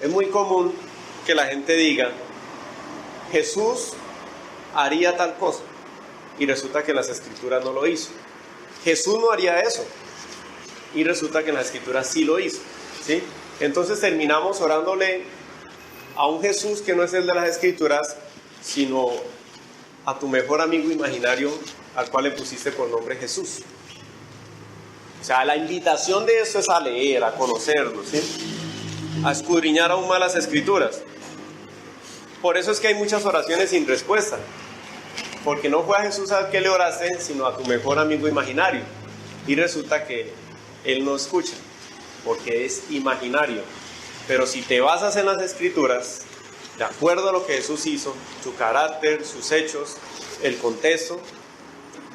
Es muy común que la gente diga, Jesús haría tal cosa, y resulta que en las Escrituras no lo hizo. Jesús no haría eso, y resulta que en las Escrituras sí lo hizo, ¿sí? Entonces terminamos orándole a un Jesús que no es el de las Escrituras, sino a tu mejor amigo imaginario, al cual le pusiste por nombre Jesús. O sea, la invitación de eso es a leer, a conocerlo, ¿sí? A escudriñar aún más las Escrituras. Por eso es que hay muchas oraciones sin respuesta, porque no fue a Jesús al que le oraste, sino a tu mejor amigo imaginario, y resulta que él no escucha, porque es imaginario. Pero si te basas en las Escrituras, de acuerdo a lo que Jesús hizo, su carácter, sus hechos, el contexto,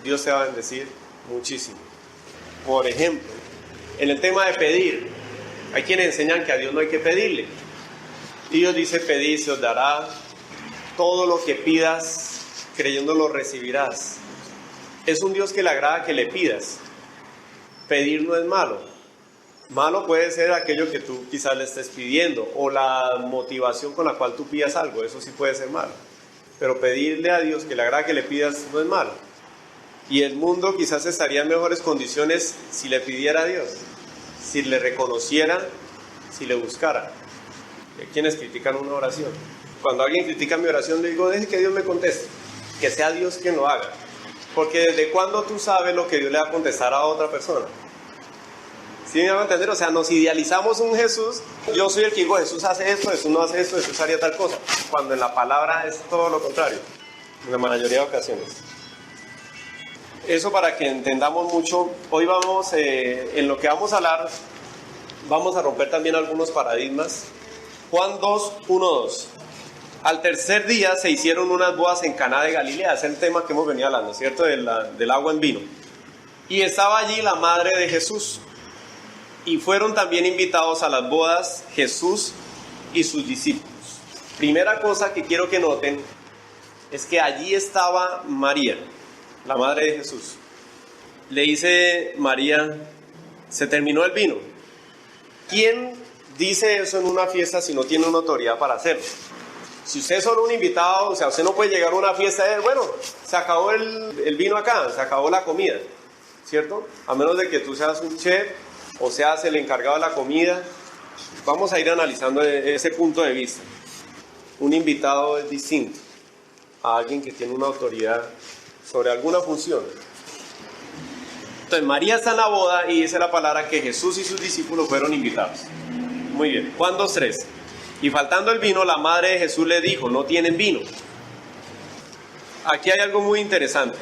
Dios te va a bendecir muchísimo. Por ejemplo, en el tema de pedir, hay quienes enseñan que a Dios no hay que pedirle. Dios dice, pedid, se os dará, todo lo que pidas, creyendo lo recibirás. Es un Dios que le agrada que le pidas. Pedir no es malo. Malo puede ser aquello que tú quizás le estés pidiendo, o la motivación con la cual tú pidas algo, eso sí puede ser malo. Pero pedirle a Dios que le agrada que le pidas no es malo. Y el mundo quizás estaría en mejores condiciones si le pidiera a Dios, si le reconociera, si le buscara. Hay quienes critican una oración. Cuando alguien critica mi oración, le digo, deje que Dios me conteste, que sea Dios quien lo haga. Porque ¿desde cuándo tú sabes lo que Dios le va a contestar a otra persona? ¿Sí me van a entender? O sea, nos idealizamos un Jesús. Yo soy el que digo, Jesús hace esto, Jesús no hace esto, Jesús haría tal cosa. Cuando en la palabra es todo lo contrario, en la mayoría de ocasiones. Eso para que entendamos mucho. Hoy vamos, en lo que vamos a hablar, vamos a romper también algunos paradigmas. Juan 2, 1, 2. Al tercer día se hicieron unas bodas en Caná de Galilea. Es el tema que hemos venido hablando, ¿cierto? Del agua en vino. Y estaba allí la madre de Jesús. Y fueron también invitados a las bodas Jesús y sus discípulos. Primera cosa que quiero que noten es que allí estaba María, la madre de Jesús. Le dice María, se terminó el vino. ¿Quién dice eso en una fiesta si no tiene una autoridad para hacerlo? Si usted es solo un invitado, o sea, usted no puede llegar a una fiesta y decir, bueno, se acabó el vino acá, se acabó la comida, ¿cierto? A menos de que tú seas un chef o seas el encargado de la comida. Vamos a ir analizando ese punto de vista. Un invitado es distinto a alguien que tiene una autoridad sobre alguna función. Entonces María está en la boda y dice la palabra que Jesús y sus discípulos fueron invitados. Muy bien, Juan 2:3. Y faltando el vino, la madre de Jesús le dijo, no tienen vino. Aquí hay algo muy interesante.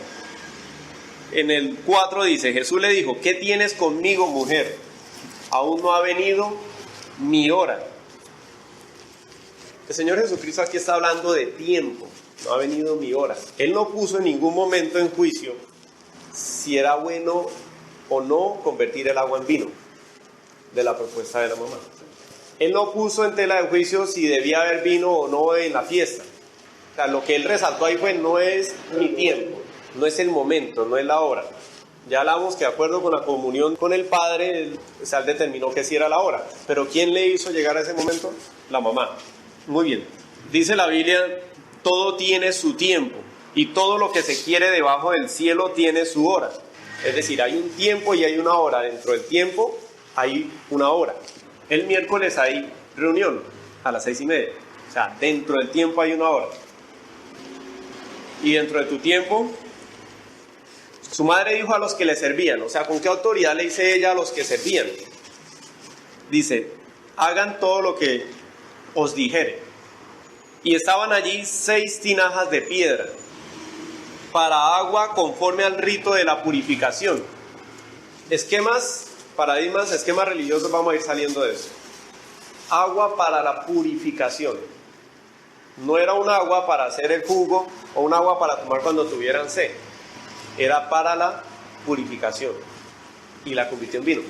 En el 4 dice, Jesús le dijo, ¿qué tienes conmigo, mujer? Aún no ha venido mi hora. El Señor Jesucristo aquí está hablando de tiempo. No ha venido mi hora. Él no puso en ningún momento en juicio si era bueno o no convertir el agua en vino de la propuesta de la mamá. Él no puso en tela de juicio si debía haber vino o no en la fiesta. O sea, lo que él resaltó ahí fue, no es mi tiempo, no es el momento, no es la hora. Ya hablamos que de acuerdo con la comunión con el Padre, él determinó que sí era la hora. Pero ¿quién le hizo llegar a ese momento? La mamá. Muy bien. Dice la Biblia, todo tiene su tiempo y todo lo que se quiere debajo del cielo tiene su hora. Es decir, hay un tiempo y hay una hora. Dentro del tiempo hay una hora. El miércoles hay reunión a las 6:30. O sea, dentro del tiempo hay una hora. Y dentro de tu tiempo, su madre dijo a los que le servían. O sea, ¿con qué autoridad le dice ella a los que servían? Dice, hagan todo lo que os dijere. Y estaban allí 6 tinajas de piedra para agua conforme al rito de la purificación. Paradigmas, esquemas religiosos, vamos a ir saliendo de eso. Agua para la purificación. No era un agua para hacer el jugo o un agua para tomar cuando tuvieran sed. Era para la purificación. Y la convirtió en vino.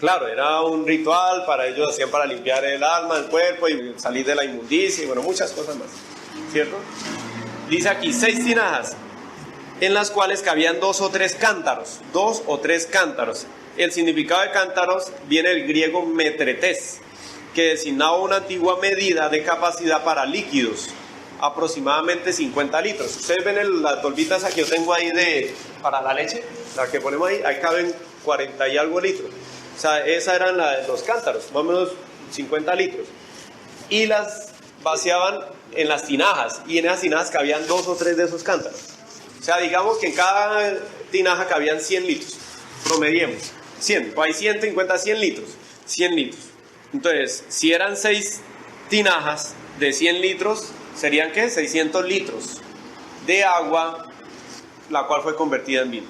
Claro, era un ritual, para ellos hacían para limpiar el alma, el cuerpo y salir de la inmundicia y bueno, muchas cosas más. ¿Cierto? Dice aquí 6 tinajas en las cuales cabían 2 o 3 cántaros. 2 o 3 cántaros. El significado de cántaros viene del griego metretes, que designaba una antigua medida de capacidad para líquidos, aproximadamente 50 litros. Ustedes ven las tolvitas que yo tengo ahí para la leche, la que ponemos ahí caben 40 y algo litros. O sea, esas eran los cántaros, más o menos 50 litros. Y las vaciaban en las tinajas, y en esas tinajas cabían 2 o 3 de esos cántaros. O sea, digamos que en cada tinaja cabían 100 litros, promediemos, 100, pues hay 150, 100 litros, 100 litros. Entonces, si eran 6 tinajas de 100 litros, serían ¿qué? 600 litros de agua, la cual fue convertida en vino.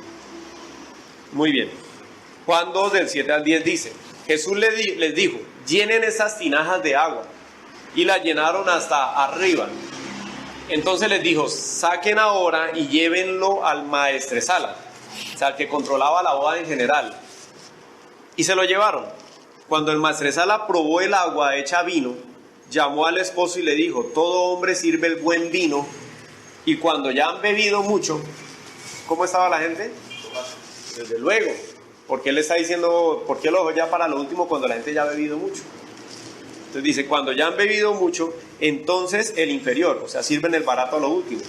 Muy bien. Juan 2, del 7 al 10 dice, Jesús les dijo, llenen esas tinajas de agua, y las llenaron hasta arriba. Entonces les dijo, saquen ahora y llévenlo al maestresala, o sea, al que controlaba la boda en general. Y se lo llevaron. Cuando el maestresala probó el agua hecha vino, llamó al esposo y le dijo, todo hombre sirve el buen vino, y cuando ya han bebido mucho, ¿cómo estaba la gente? Desde luego, porque él está diciendo, ¿por qué lo dejó ya para lo último cuando la gente ya ha bebido mucho? Entonces dice, cuando ya han bebido mucho, entonces el inferior, o sea, sirven el barato a lo último.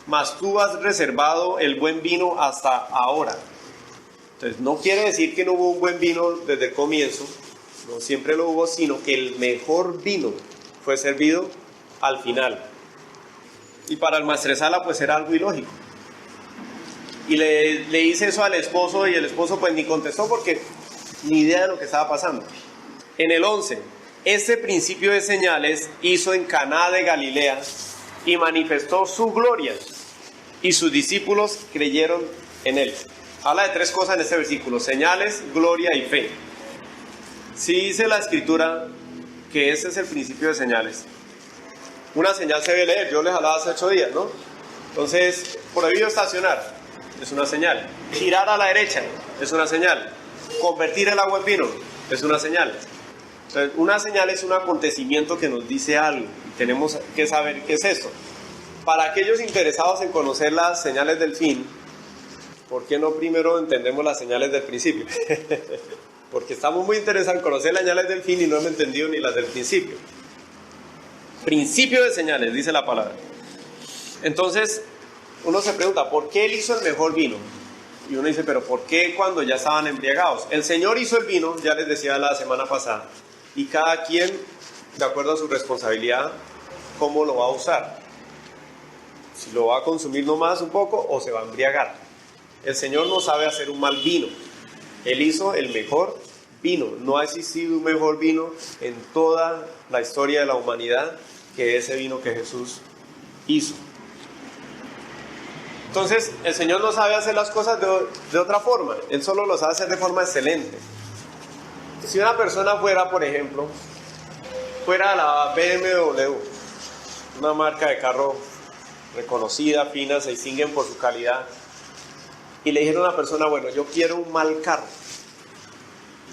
Mas tú has reservado el buen vino hasta ahora. Entonces no quiere decir que no hubo un buen vino desde el comienzo, no siempre lo hubo, sino que el mejor vino fue servido al final. Y para el maestresala pues era algo ilógico. Y le dice eso al esposo, y el esposo pues ni contestó porque ni idea de lo que estaba pasando. En el 11, este principio de señales hizo en Caná de Galilea y manifestó su gloria, y sus discípulos creyeron en él. Habla de 3 cosas en este versículo: señales, gloria y fe. Si dice la escritura que ese es el principio de señales, una señal se debe leer. Yo les hablaba hace 8 días, ¿no? Entonces, prohibido estacionar, es una señal. Girar a la derecha, es una señal. Convertir el agua en vino, es una señal. Entonces, una señal es un acontecimiento que nos dice algo, y tenemos que saber qué es esto. Para aquellos interesados en conocer las señales del fin, ¿por qué no primero entendemos las señales del principio? Porque estamos muy interesados en conocer las señales del fin y no hemos entendido ni las del principio. Principio de señales, dice la palabra. Entonces, uno se pregunta, ¿por qué él hizo el mejor vino? Y uno dice, ¿pero por qué cuando ya estaban embriagados? El Señor hizo el vino, ya les decía la semana pasada, y cada quien, de acuerdo a su responsabilidad, cómo lo va a usar. Si lo va a consumir nomás un poco o se va a embriagar. El Señor no sabe hacer un mal vino. Él hizo el mejor vino. No ha existido un mejor vino en toda la historia de la humanidad que ese vino que Jesús hizo. Entonces, el Señor no sabe hacer las cosas de otra forma. Él solo lo sabe hacer de forma excelente. Si una persona fuera, por ejemplo, fuera la BMW, una marca de carro reconocida, fina, se distinguen por su calidad, y le dijeron a una persona, bueno, yo quiero un mal carro.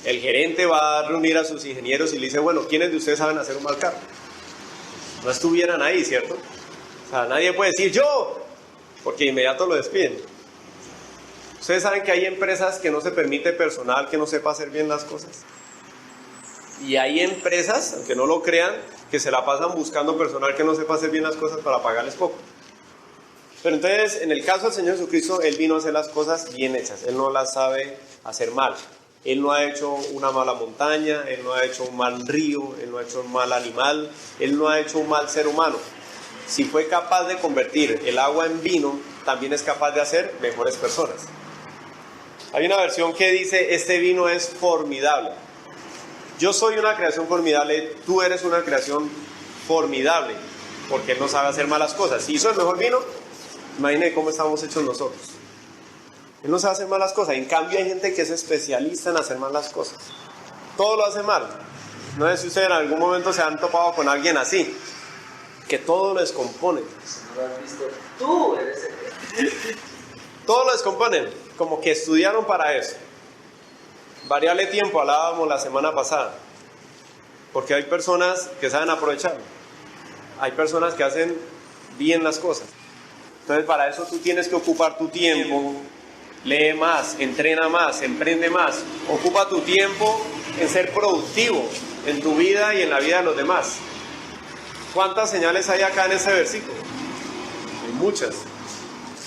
El gerente va a reunir a sus ingenieros y le dice, bueno, ¿quiénes de ustedes saben hacer un mal carro? No estuvieran ahí, ¿cierto? O sea, nadie puede decir yo, porque de inmediato lo despiden. Ustedes saben que hay empresas que no se permite personal que no sepa hacer bien las cosas. Y hay empresas, aunque no lo crean, que se la pasan buscando personal que no sepa hacer bien las cosas para pagarles poco. Pero entonces, en el caso del Señor Jesucristo, Él vino a hacer las cosas bien hechas. Él no las sabe hacer mal. Él no ha hecho una mala montaña, Él no ha hecho un mal río, Él no ha hecho un mal animal, Él no ha hecho un mal ser humano. Si fue capaz de convertir el agua en vino, también es capaz de hacer mejores personas. Hay una versión que dice, este vino es formidable. Yo soy una creación formidable, tú eres una creación formidable, porque Él no sabe hacer malas cosas. Si hizo el mejor vino, imagínense cómo estamos hechos nosotros. Él no sabe hacer malas cosas. En cambio hay gente que es especialista en hacer malas cosas. Todo lo hace mal. No sé si ustedes en algún momento se han topado con alguien así, que todo lo descompone. ¿No has visto? Tú eres el... Todo lo descomponen, como que estudiaron para eso. Variable tiempo, hablábamos la semana pasada, porque hay personas que saben aprovechar. Hay personas que hacen bien las cosas. Entonces para eso tú tienes que ocupar tu tiempo, lee más, entrena más, emprende más. Ocupa tu tiempo en ser productivo en tu vida y en la vida de los demás. ¿Cuántas señales hay acá en ese versículo? Hay muchas.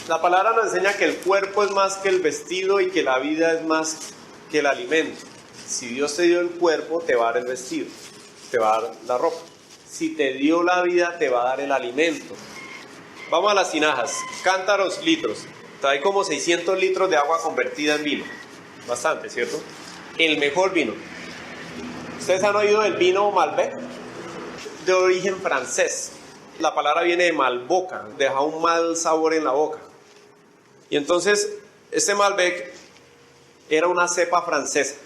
La palabra nos enseña que el cuerpo es más que el vestido y que la vida es más que el alimento. Si Dios te dio el cuerpo, te va a dar el vestido, te va a dar la ropa. Si te dio la vida, te va a dar el alimento. Vamos a las tinajas. Cántaros, litros. Trae como 600 litros de agua convertida en vino. Bastante, ¿cierto? El mejor vino. ¿Ustedes han oído del vino Malbec? De origen francés. La palabra viene de malboca, deja un mal sabor en la boca. Y entonces, este Malbec era una cepa francesa.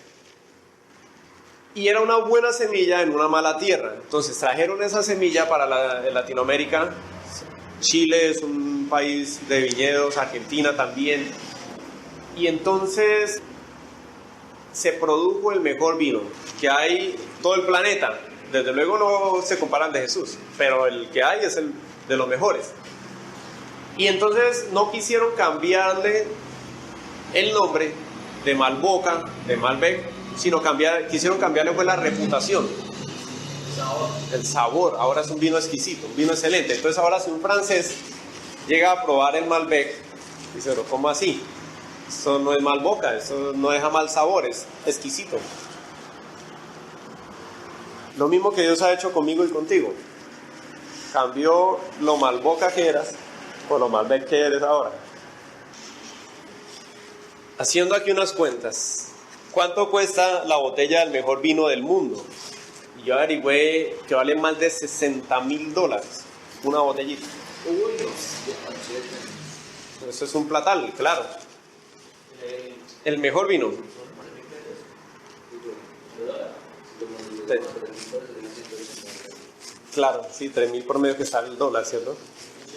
Y era una buena semilla en una mala tierra. Entonces trajeron esa semilla para Latinoamérica. Chile es un país de viñedos, Argentina también. Y entonces se produjo el mejor vino que hay en todo el planeta. Desde luego no se comparan de Jesús, pero el que hay es el de los mejores. Y entonces no quisieron cambiarle el nombre de Malboca, de Malbec, sino quisieron cambiarle fue la reputación. El sabor. Ahora es un vino exquisito, un vino excelente. Entonces ahora si un francés llega a probar el Malbec, dice, pero ¿cómo así? Eso no es Malboca, eso no deja mal sabor, es exquisito. Lo mismo que Dios ha hecho conmigo y contigo. Cambió lo Malboca que eras por lo Malbec que eres ahora. Haciendo aquí unas cuentas, ¿cuánto cuesta la botella del mejor vino del mundo? Y yo averigüé que vale más de $60,000 una botellita. Eso es un platal, claro. El mejor vino. Claro, sí, 3,000 por medio que está el dólar, ¿cierto?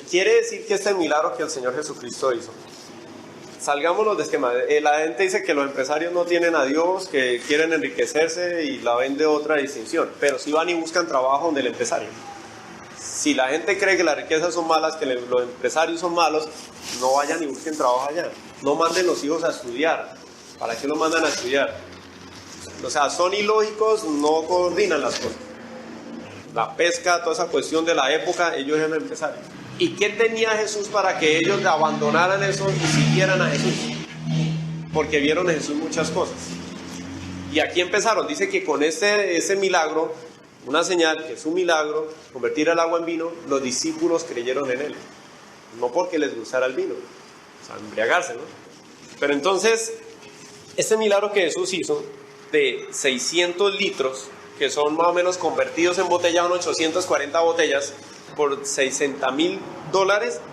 Quiere decir que este es el milagro que el Señor Jesucristo hizo. Salgámonos de esquema. La gente dice que los empresarios no tienen a Dios, que quieren enriquecerse y la ven de otra distinción, pero sí van y buscan trabajo donde el empresario. Si la gente cree que las riquezas son malas, que los empresarios son malos, no vayan y busquen trabajo allá. No manden los hijos a estudiar. ¿Para qué los mandan a estudiar? O sea, son ilógicos, no coordinan las cosas. La pesca, toda esa cuestión de la época, ellos eran empresarios. ¿Y qué tenía Jesús para que ellos abandonaran eso y siguieran a Jesús? Porque vieron en Jesús muchas cosas. Y aquí empezaron, dice que con ese milagro, una señal que es un milagro, convertir el agua en vino, los discípulos creyeron en él. No porque les gustara el vino, o sea, embriagarse, ¿no? Pero entonces, este milagro que Jesús hizo, de 600 litros, que son más o menos convertidos en botella, son 840 botellas, por $60,000,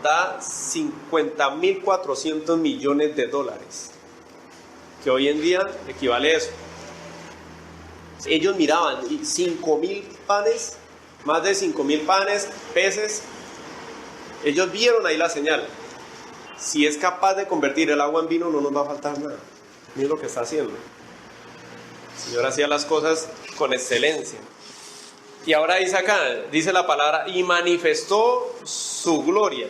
da $50,400 millones, que hoy en día equivale a eso. Ellos miraban 5,000 panes, más de 5,000 panes, peces. Ellos vieron ahí la señal. Si es capaz de convertir el agua en vino, no nos va a faltar nada. Miren lo que está haciendo. El Señor hacía las cosas con excelencia. Y ahora dice acá, dice la palabra, y manifestó su gloria.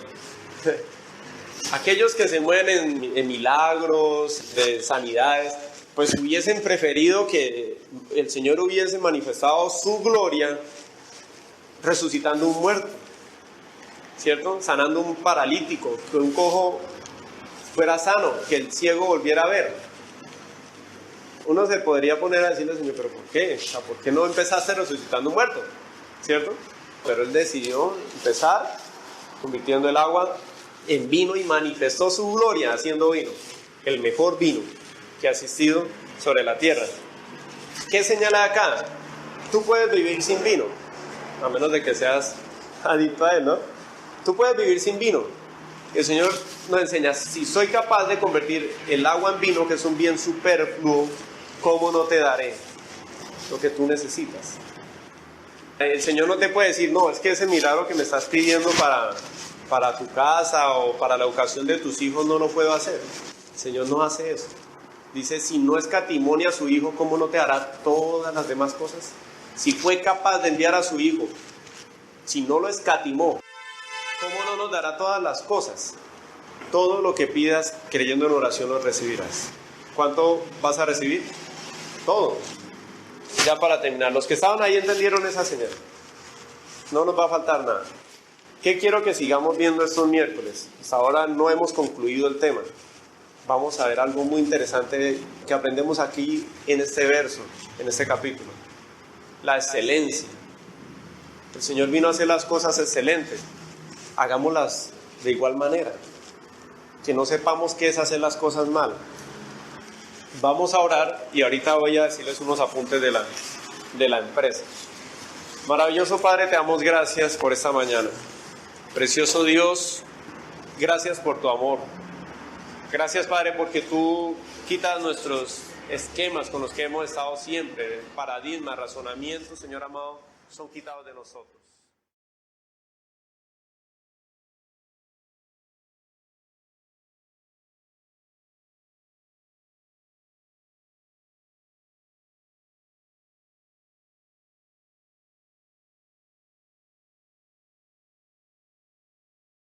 Aquellos que se mueven en milagros, de sanidades, pues hubiesen preferido que el Señor hubiese manifestado su gloria resucitando un muerto, ¿cierto? Sanando un paralítico, que un cojo fuera sano, que el ciego volviera a ver. Uno se podría poner a decirle al Señor, ¿pero por qué? O sea, ¿por qué no empezaste resucitando un muerto? ¿Cierto? Pero Él decidió empezar convirtiendo el agua en vino y manifestó su gloria haciendo vino, el mejor vino que ha existido sobre la tierra. ¿Qué señala acá? Tú puedes vivir sin vino, a menos de que seas adicto a él, ¿no? Tú puedes vivir sin vino. El Señor nos enseña, si soy capaz de convertir el agua en vino, que es un bien superfluo, ¿cómo no te daré lo que tú necesitas? El Señor no te puede decir, no, es que ese milagro que me estás pidiendo para tu casa o para la educación de tus hijos no lo puedo hacer. El Señor no hace eso. Dice, si no escatimó a su hijo, ¿cómo no te hará todas las demás cosas? Si fue capaz de enviar a su hijo, si no lo escatimó, ¿cómo no nos dará todas las cosas? Todo lo que pidas creyendo en oración lo recibirás. ¿Cuánto vas a recibir? Todo. Ya para terminar, los que estaban ahí entendieron esa señal. No nos va a faltar nada. ¿Qué quiero que sigamos viendo estos miércoles? Hasta ahora no hemos concluido el tema. Vamos a ver algo muy interesante que aprendemos aquí en este verso, en este capítulo. La excelencia. El Señor vino a hacer las cosas excelentes. Hagámoslas de igual manera. Que no sepamos qué es hacer las cosas mal. Vamos a orar y ahorita voy a decirles unos apuntes de la empresa. Maravilloso Padre, te damos gracias por esta mañana. Precioso Dios, gracias por tu amor. Gracias, Padre, porque tú quitas nuestros esquemas con los que hemos estado siempre, paradigmas, razonamientos, Señor amado, son quitados de nosotros.